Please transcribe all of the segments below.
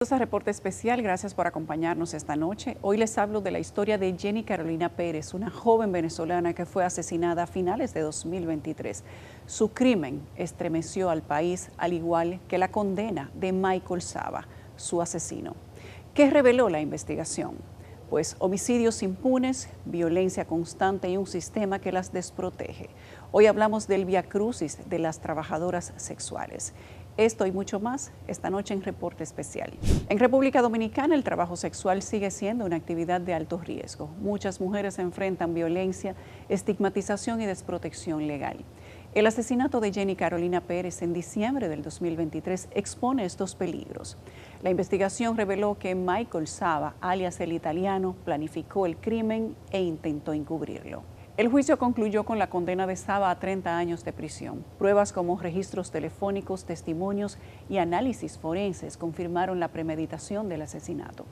A Reporte Especial, gracias por acompañarnos esta noche. Hoy les hablo de la historia de Jenny Carolina Pérez, una joven venezolana que fue asesinada a finales de 2023. Su crimen estremeció al país, al igual que la condena de Michael Saba, su asesino. ¿Qué reveló la investigación? Pues homicidios impunes, violencia constante y un sistema que las desprotege. Hoy hablamos del viacrucis de las trabajadoras sexuales. Esto y mucho más esta noche en Reporte Especial. En República Dominicana el trabajo sexual sigue siendo una actividad de alto riesgo. Muchas mujeres enfrentan violencia, estigmatización y desprotección legal. El asesinato de Jenny Carolina Pérez en diciembre del 2023 expone estos peligros. La investigación reveló que Michael Saba, alias el italiano, planificó el crimen e intentó encubrirlo. El juicio concluyó con la condena de Saba a 30 años de prisión. Pruebas como registros telefónicos, testimonios y análisis forenses confirmaron la premeditación del asesinato.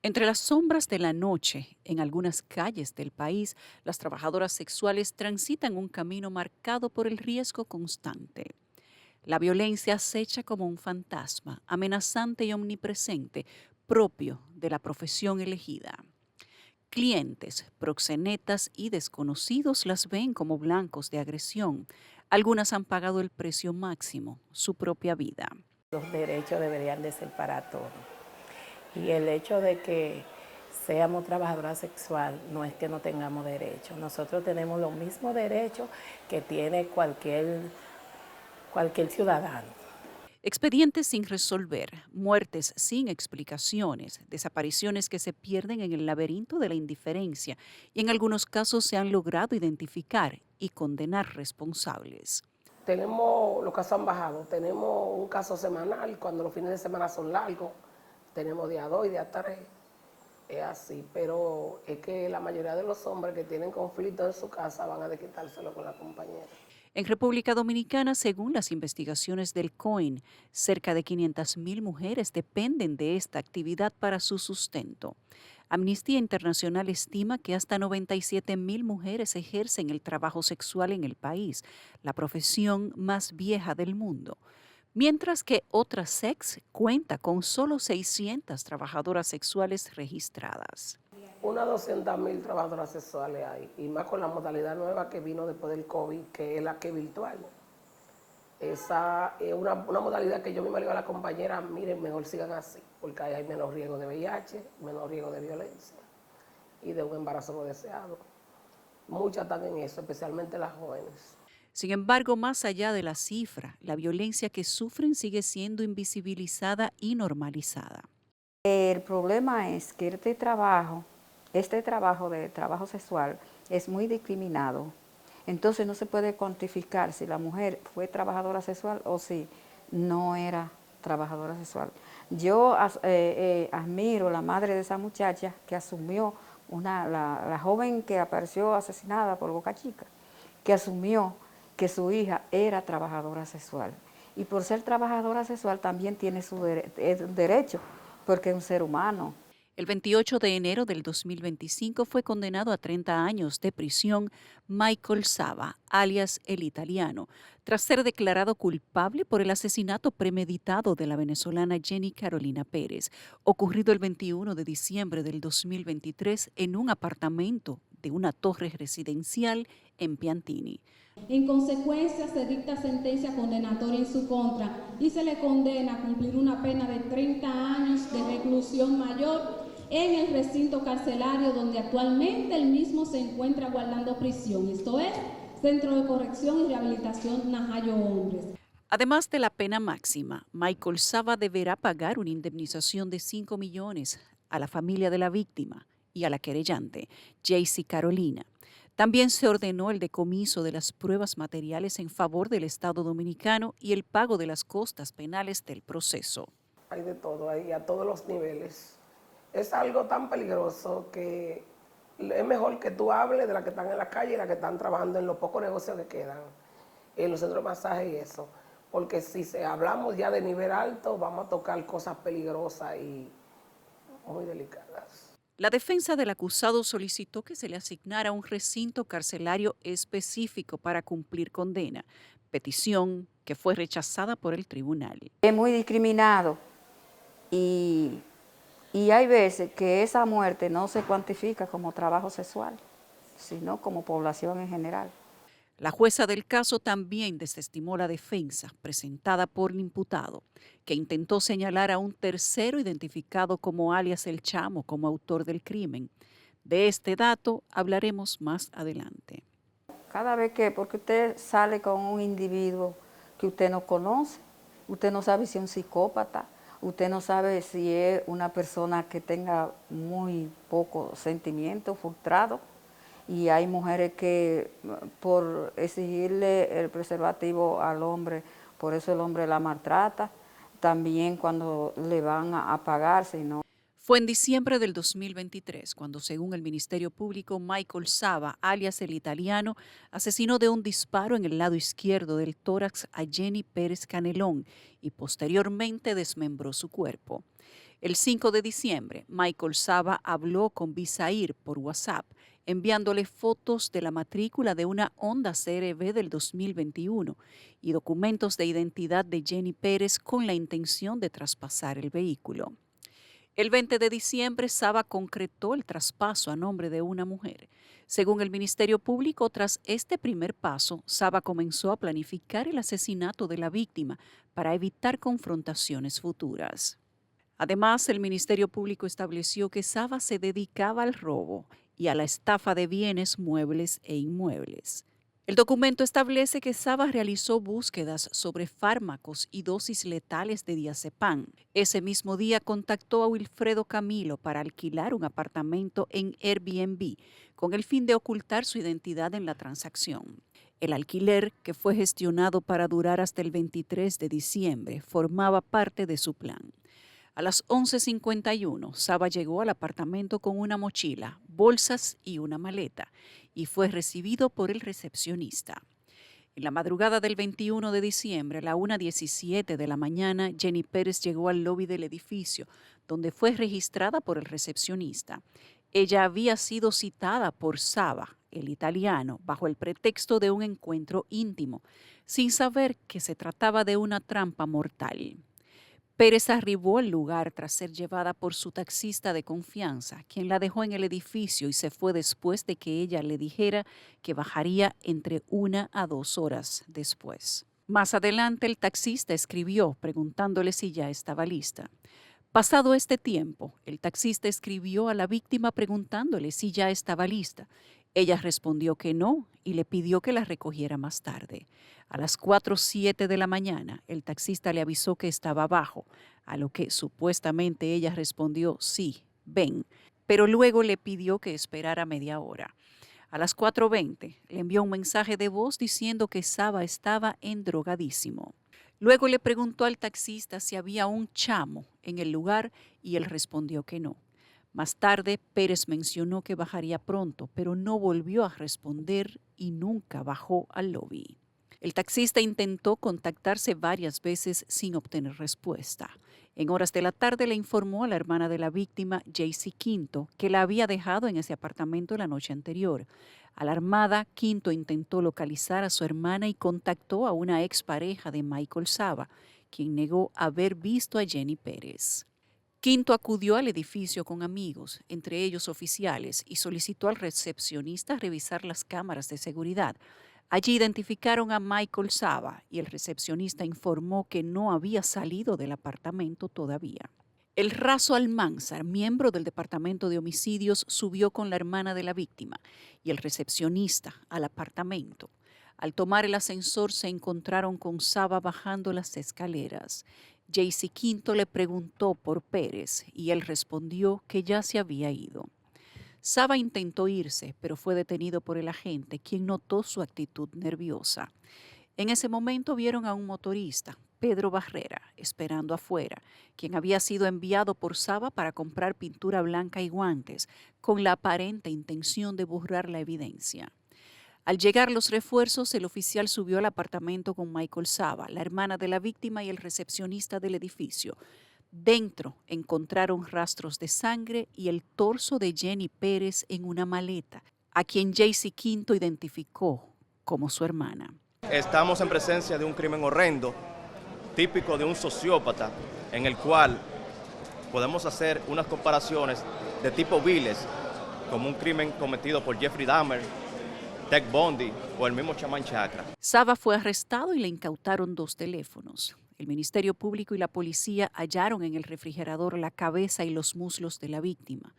Entre las sombras de la noche, en algunas calles del país, las trabajadoras sexuales transitan un camino marcado por el riesgo constante. La violencia acecha como un fantasma, amenazante y omnipresente, propio de la profesión elegida. Clientes, proxenetas y desconocidos las ven como blancos de agresión. Algunas han pagado el precio máximo, su propia vida. Los derechos deberían de ser para todos. Y el hecho de que seamos trabajadoras sexuales no es que no tengamos derechos. Nosotros tenemos los mismos derechos que tiene cualquier ciudadano. Expedientes sin resolver, muertes sin explicaciones, desapariciones que se pierden en el laberinto de la indiferencia y en algunos casos se han logrado identificar y condenar responsables. Tenemos, los casos han bajado, tenemos un caso semanal, cuando los fines de semana son largos, tenemos día 2 y día 3, es así, pero es que la mayoría de los hombres que tienen conflictos en su casa van a desquitárselo con la compañera. En República Dominicana, según las investigaciones del COIN, cerca de 500,000 mujeres dependen de esta actividad para su sustento. Amnistía Internacional estima que hasta 97,000 mujeres ejercen el trabajo sexual en el país, la profesión más vieja del mundo. Mientras que Otra Sex cuenta con solo 600 trabajadoras sexuales registradas. Unas 200,000 trabajadoras sexuales hay, y más con la modalidad nueva que vino después del COVID, que es la que es virtual. Esa es una modalidad que yo misma le digo a la compañera, miren, mejor sigan así, porque ahí hay menos riesgo de VIH, menos riesgo de violencia y de un embarazo no deseado. Muchas están en eso, especialmente las jóvenes. Sin embargo, más allá de la cifra, la violencia que sufren sigue siendo invisibilizada y normalizada. El problema es que este trabajo de trabajo sexual es muy discriminado. Entonces no se puede cuantificar si la mujer fue trabajadora sexual o si no era trabajadora sexual. Yo admiro la madre de esa muchacha que asumió, la joven que apareció asesinada por Boca Chica, que asumió que su hija era trabajadora sexual. Y por ser trabajadora sexual también tiene su derecho, porque es un ser humano. El 28 de enero del 2025 fue condenado a 30 años de prisión Michael Saba, alias el italiano, tras ser declarado culpable por el asesinato premeditado de la venezolana Jenny Carolina Pérez, ocurrido el 21 de diciembre del 2023 en un apartamento de una torre residencial en Piantini. En consecuencia, se dicta sentencia condenatoria en su contra y se le condena a cumplir una pena de 30 años de reclusión mayor en el recinto carcelario donde actualmente el mismo se encuentra guardando prisión, esto es, Centro de Corrección y Rehabilitación Najayo Hombres. Además de la pena máxima, Michael Saba deberá pagar una indemnización de 5 millones a la familia de la víctima y a la querellante, Jaycee Carolina. También se ordenó el decomiso de las pruebas materiales en favor del Estado dominicano y el pago de las costas penales del proceso. Hay de todo ahí, a todos los niveles. Es algo tan peligroso que es mejor que tú hables de las que están en la calle y las que están trabajando en los pocos negocios que quedan, en los centros de masaje y eso. Porque si hablamos ya de nivel alto, vamos a tocar cosas peligrosas y muy delicadas. La defensa del acusado solicitó que se le asignara un recinto carcelario específico para cumplir condena, petición que fue rechazada por el tribunal. Es muy discriminado y hay veces que esa muerte no se cuantifica como trabajo sexual, sino como población en general. La jueza del caso también desestimó la defensa presentada por el imputado, que intentó señalar a un tercero identificado como alias El Chamo como autor del crimen. De este dato hablaremos más adelante. Cada vez porque usted sale con un individuo que usted no conoce, usted no sabe si es un psicópata, usted no sabe si es una persona que tenga muy poco sentimiento, frustrado. Y hay mujeres que por exigirle el preservativo al hombre, por eso el hombre la maltrata, también cuando le van a pagar, si no. Fue en diciembre del 2023 cuando, según el Ministerio Público, Michael Saba, alias El Italiano, asesinó de un disparo en el lado izquierdo del tórax a Jenny Pérez Canelón y posteriormente desmembró su cuerpo. El 5 de diciembre, Michael Saba habló con Bisair por WhatsApp, enviándole fotos de la matrícula de una Honda CR-V del 2021 y documentos de identidad de Jenny Pérez con la intención de traspasar el vehículo. El 20 de diciembre, Saba concretó el traspaso a nombre de una mujer. Según el Ministerio Público, tras este primer paso, Saba comenzó a planificar el asesinato de la víctima para evitar confrontaciones futuras. Además, el Ministerio Público estableció que Saba se dedicaba al robo y a la estafa de bienes muebles e inmuebles. El documento establece que Saba realizó búsquedas sobre fármacos y dosis letales de diazepam. Ese mismo día contactó a Wilfredo Camilo para alquilar un apartamento en Airbnb con el fin de ocultar su identidad en la transacción. El alquiler, que fue gestionado para durar hasta el 23 de diciembre, formaba parte de su plan. A las 11:51, Saba llegó al apartamento con una mochila, bolsas y una maleta, y fue recibido por el recepcionista. En la madrugada del 21 de diciembre, a la 1:17 de la mañana, Jenny Pérez llegó al lobby del edificio, donde fue registrada por el recepcionista. Ella había sido citada por Saba, el italiano, bajo el pretexto de un encuentro íntimo, sin saber que se trataba de una trampa mortal. Pérez arribó al lugar tras ser llevada por su taxista de confianza, quien la dejó en el edificio y se fue después de que ella le dijera que bajaría entre 1 a 2 horas después. Más adelante, el taxista escribió preguntándole si ya estaba lista. Pasado este tiempo, el taxista escribió a la víctima preguntándole si ya estaba lista. Ella respondió que no y le pidió que la recogiera más tarde. A las 4:07 de la mañana, el taxista le avisó que estaba abajo, a lo que supuestamente ella respondió sí, ven, pero luego le pidió que esperara media hora. A las 4:20 le envió un mensaje de voz diciendo que Saba estaba endrogadísimo. Luego le preguntó al taxista si había un chamo en el lugar y él respondió que no. Más tarde, Pérez mencionó que bajaría pronto, pero no volvió a responder y nunca bajó al lobby. El taxista intentó contactarse varias veces sin obtener respuesta. En horas de la tarde le informó a la hermana de la víctima, Jaycee Quinto, que la había dejado en ese apartamento la noche anterior. Alarmada, Quinto intentó localizar a su hermana y contactó a una expareja de Michael Saba, quien negó haber visto a Jenny Pérez. Quinto acudió al edificio con amigos, entre ellos oficiales, y solicitó al recepcionista revisar las cámaras de seguridad. Allí identificaron a Michael Saba y el recepcionista informó que no había salido del apartamento todavía. El Razo Almanzar, miembro del Departamento de Homicidios, subió con la hermana de la víctima y el recepcionista al apartamento. Al tomar el ascensor se encontraron con Saba bajando las escaleras. Jaycee Quinto le preguntó por Pérez y él respondió que ya se había ido. Saba intentó irse, pero fue detenido por el agente, quien notó su actitud nerviosa. En ese momento vieron a un motorista, Pedro Barrera, esperando afuera, quien había sido enviado por Saba para comprar pintura blanca y guantes, con la aparente intención de borrar la evidencia. Al llegar los refuerzos, el oficial subió al apartamento con Michael Saba, la hermana de la víctima y el recepcionista del edificio. Dentro encontraron rastros de sangre y el torso de Jenny Pérez en una maleta, a quien Jaycee Quinto identificó como su hermana. Estamos en presencia de un crimen horrendo, típico de un sociópata, en el cual podemos hacer unas comparaciones de tipo viles, como un crimen cometido por Jeffrey Dahmer, Ted Bundy o el mismo Chamán Chakra. Saba fue arrestado y le incautaron 2 teléfonos. El Ministerio Público y la policía hallaron en el refrigerador la cabeza y los muslos de la víctima,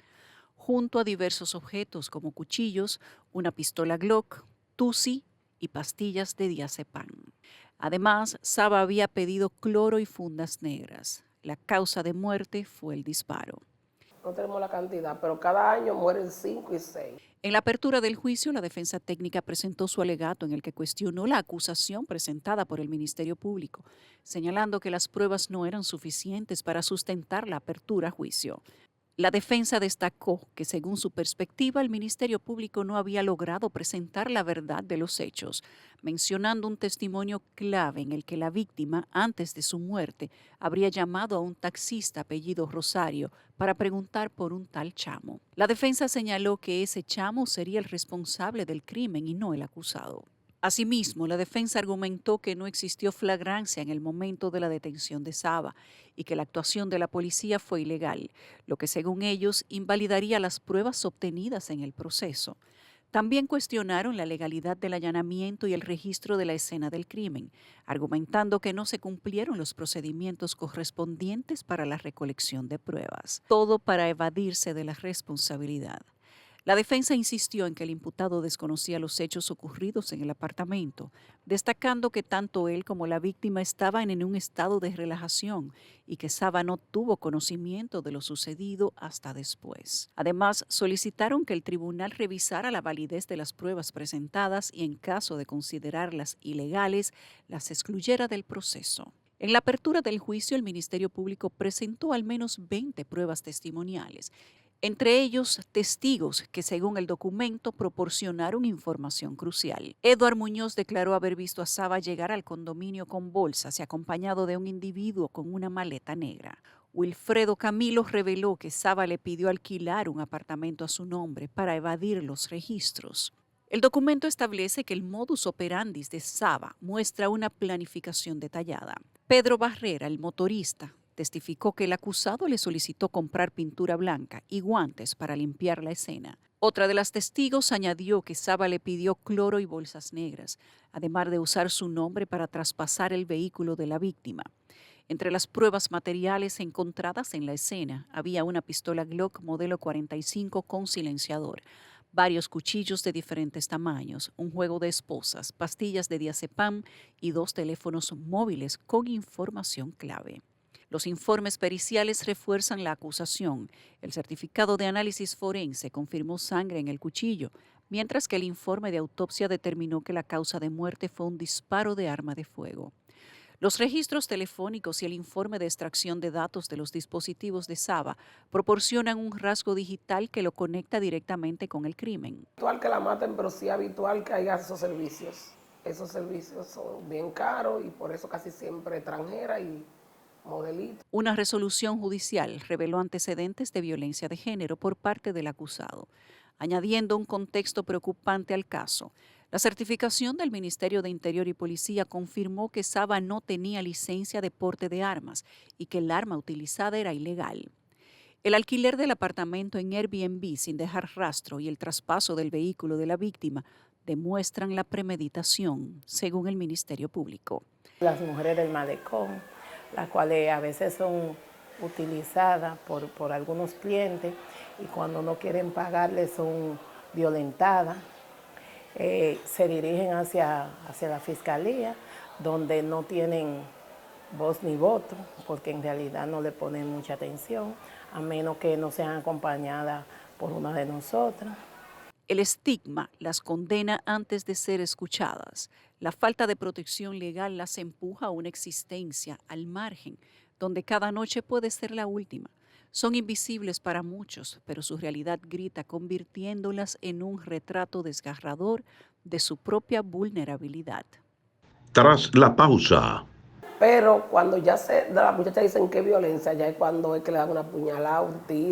junto a diversos objetos como cuchillos, una pistola Glock, Tusi y pastillas de diazepam. Además, Saba había pedido cloro y fundas negras. La causa de muerte fue el disparo. No tenemos la cantidad, pero cada año mueren 5 y 6. En la apertura del juicio, la defensa técnica presentó su alegato en el que cuestionó la acusación presentada por el Ministerio Público, señalando que las pruebas no eran suficientes para sustentar la apertura a juicio. La defensa destacó que, según su perspectiva, el Ministerio Público no había logrado presentar la verdad de los hechos, mencionando un testimonio clave en el que la víctima, antes de su muerte, habría llamado a un taxista apellido Rosario para preguntar por un tal Chamo. La defensa señaló que ese Chamo sería el responsable del crimen y no el acusado. Asimismo, la defensa argumentó que no existió flagrancia en el momento de la detención de Saba y que la actuación de la policía fue ilegal, lo que según ellos invalidaría las pruebas obtenidas en el proceso. También cuestionaron la legalidad del allanamiento y el registro de la escena del crimen, argumentando que no se cumplieron los procedimientos correspondientes para la recolección de pruebas, todo para evadirse de la responsabilidad. La defensa insistió en que el imputado desconocía los hechos ocurridos en el apartamento, destacando que tanto él como la víctima estaban en un estado de relajación y que Saba no tuvo conocimiento de lo sucedido hasta después. Además, solicitaron que el tribunal revisara la validez de las pruebas presentadas y, en caso de considerarlas ilegales, las excluyera del proceso. En la apertura del juicio, el Ministerio Público presentó al menos 20 pruebas testimoniales, entre ellos testigos que, según el documento, proporcionaron información crucial. Eduard Muñoz declaró haber visto a Saba llegar al condominio con bolsas y acompañado de un individuo con una maleta negra. Wilfredo Camilo reveló que Saba le pidió alquilar un apartamento a su nombre para evadir los registros. El documento establece que el modus operandi de Saba muestra una planificación detallada. Pedro Barrera, el motorista, testificó que el acusado le solicitó comprar pintura blanca y guantes para limpiar la escena. Otra de las testigos añadió que Saba le pidió cloro y bolsas negras, además de usar su nombre para traspasar el vehículo de la víctima. Entre las pruebas materiales encontradas en la escena había una pistola Glock modelo 45 con silenciador, varios cuchillos de diferentes tamaños, un juego de esposas, pastillas de diazepam y 2 teléfonos móviles con información clave. Los informes periciales refuerzan la acusación. El certificado de análisis forense confirmó sangre en el cuchillo, mientras que el informe de autopsia determinó que la causa de muerte fue un disparo de arma de fuego. Los registros telefónicos y el informe de extracción de datos de los dispositivos de Saba proporcionan un rasgo digital que lo conecta directamente con el crimen. Habitual que la maten, pero sí habitual que haya esos servicios. Esos servicios son bien caros y por eso casi siempre extranjera y modelito. Una resolución judicial reveló antecedentes de violencia de género por parte del acusado, añadiendo un contexto preocupante al caso. La certificación del Ministerio de Interior y Policía confirmó que Saba no tenía licencia de porte de armas y que el arma utilizada era ilegal. El alquiler del apartamento en Airbnb sin dejar rastro y el traspaso del vehículo de la víctima demuestran la premeditación, según el Ministerio Público. Las mujeres del malecón, las cuales a veces son utilizadas por algunos clientes y cuando no quieren pagarles son violentadas. Se dirigen hacia la fiscalía, donde no tienen voz ni voto, porque en realidad no le ponen mucha atención, a menos que no sean acompañadas por una de nosotras. El estigma las condena antes de ser escuchadas. La falta de protección legal las empuja a una existencia al margen, donde cada noche puede ser la última. Son invisibles para muchos, pero su realidad grita, convirtiéndolas en un retrato desgarrador de su propia vulnerabilidad. Tras la pausa. Pero cuando ya la muchacha dicen que es violencia, ya es cuando es que le dan una puñalada, un tiro.